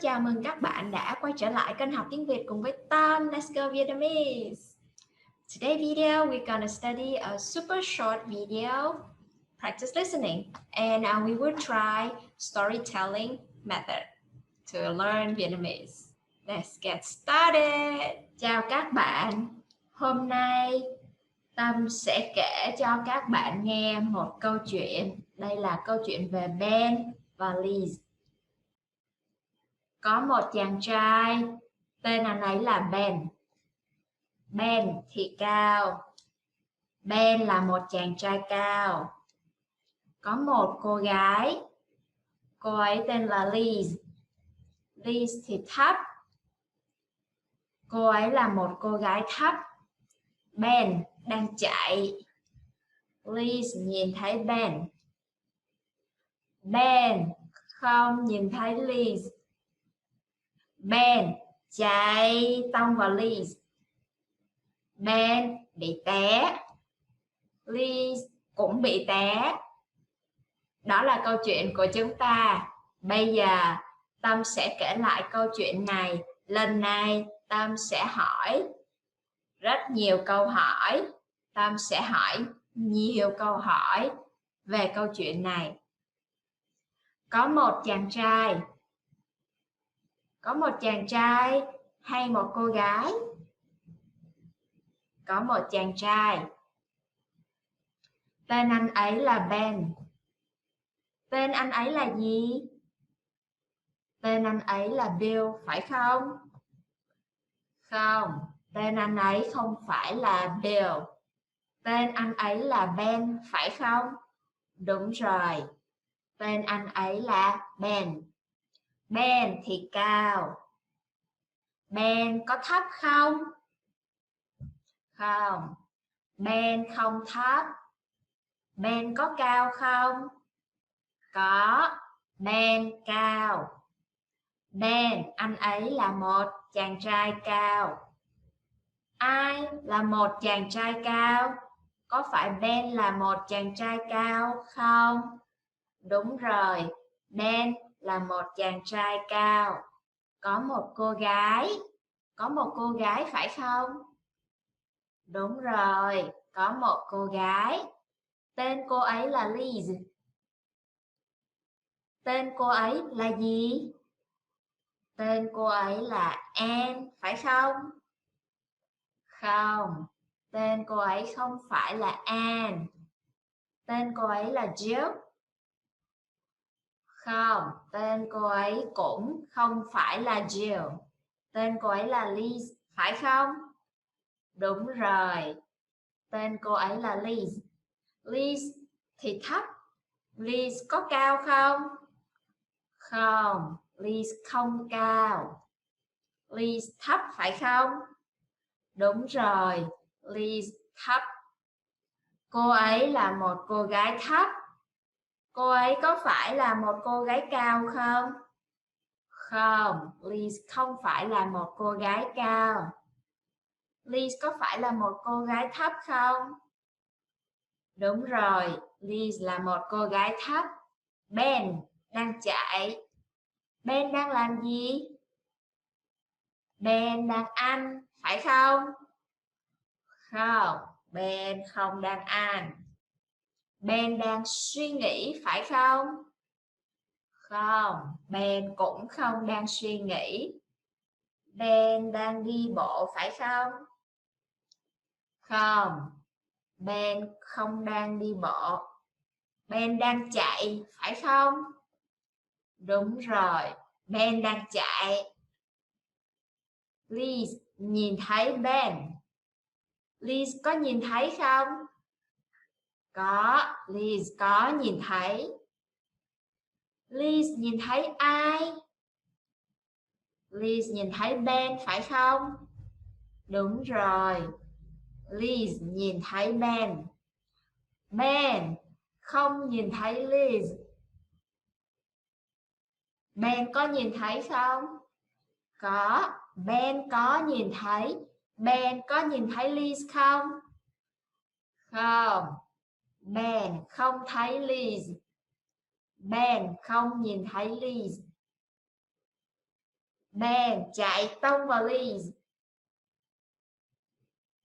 chào mừng các bạn đã quay trở lại kênh học tiếng Việt cùng với Tâm. Let's go Vietnamese. Today video we're gonna study a super short video, practice listening, and we will try storytelling method to learn Vietnamese. Let's get started. Chào các bạn. Hôm nay Tâm sẽ kể cho các bạn nghe một câu chuyện. Đây là câu chuyện về Ben và Liz. Có một chàng trai, tên anh ấy là Ben. Ben thì cao. Ben là một chàng trai cao. Có một cô gái, cô ấy tên là Liz. Liz thì thấp. Cô ấy là một cô gái thấp. Ben đang chạy. Liz nhìn thấy Ben. Ben không nhìn thấy Liz. Ben chạy tông vào Liz. Ben bị té. Liz cũng bị té. Đó là câu chuyện của chúng ta. Bây giờ Tâm sẽ kể lại câu chuyện này. Lần này Tâm sẽ hỏi rất nhiều câu hỏi. Tâm sẽ hỏi nhiều câu hỏi về câu chuyện này. Có một chàng trai. Có một chàng trai hay một cô gái? Có một chàng trai. Tên anh ấy là Ben. Tên anh ấy là gì? Tên anh ấy là Bill, phải không? Không, tên anh ấy không phải là Bill. Tên anh ấy là Ben, phải không? Đúng rồi. Tên anh ấy là Ben. Ben thì cao. Ben có thấp không? Không. Ben không thấp. Ben có cao không? Có. Ben cao. Ben, anh ấy là một chàng trai cao. Ai là một chàng trai cao? Có phải Ben là một chàng trai cao không? Đúng rồi, Ben là một chàng trai cao. Có một cô gái. Có một cô gái phải không? Đúng rồi, có một cô gái. Tên cô ấy là Liz. Tên cô ấy là gì? Tên cô ấy là Anne, phải không? Không, tên cô ấy không phải là Anne. Tên cô ấy là Jill. Không, tên cô ấy cũng không phải là Jill. Tên cô ấy là Liz, phải không? Đúng rồi, tên cô ấy là Liz. Liz thì thấp. Liz có cao không? Không, Liz không cao. Liz thấp phải không? Đúng rồi, Liz thấp. Cô ấy là một cô gái thấp. Cô ấy có phải là một cô gái cao không? Không, Liz không phải là một cô gái cao. Liz có phải là một cô gái thấp không? Đúng rồi, Liz là một cô gái thấp. Ben đang chạy. Ben đang làm gì? Ben đang ăn, phải không? Không, Ben không đang ăn. Ben đang suy nghĩ, phải không? Không, Ben cũng không đang suy nghĩ. Ben đang đi bộ, phải không? Không, Ben không đang đi bộ. Ben đang chạy, phải không? Đúng rồi, Ben đang chạy. Liz nhìn thấy Ben. Liz có nhìn thấy không? Có, Liz có nhìn thấy. Liz nhìn thấy ai? Liz nhìn thấy Ben phải không? Đúng rồi, Liz nhìn thấy Ben. Ben không nhìn thấy Liz. Ben có nhìn thấy không? Có, Ben có nhìn thấy. Ben có nhìn thấy Liz không? Không, Ben không thấy Liz. Ben không nhìn thấy Liz. Ben chạy tông vào Liz.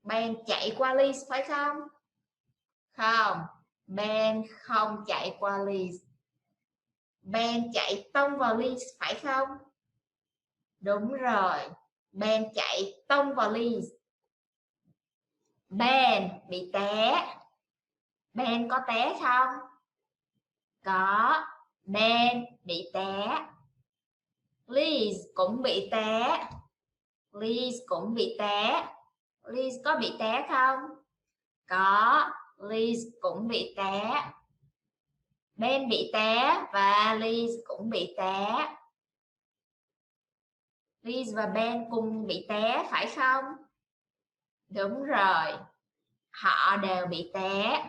Ben chạy qua Liz phải không? Không, Ben không chạy qua Liz. Ben chạy tông vào Liz phải không? Đúng rồi, Ben chạy tông vào Liz. Ben bị té. Ben có té không? Có, Ben bị té. Liz cũng bị té. Liz cũng bị té. Liz có bị té không? Có, Liz cũng bị té. Ben bị té và Liz cũng bị té. Liz và Ben cùng bị té phải không? Đúng rồi, họ đều bị té.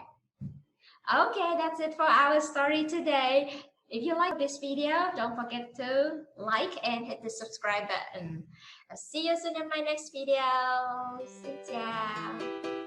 Okay, that's it for our story today. If you like this video, don't forget to like and hit the subscribe button. I'll see you soon in my next video. Xin chào.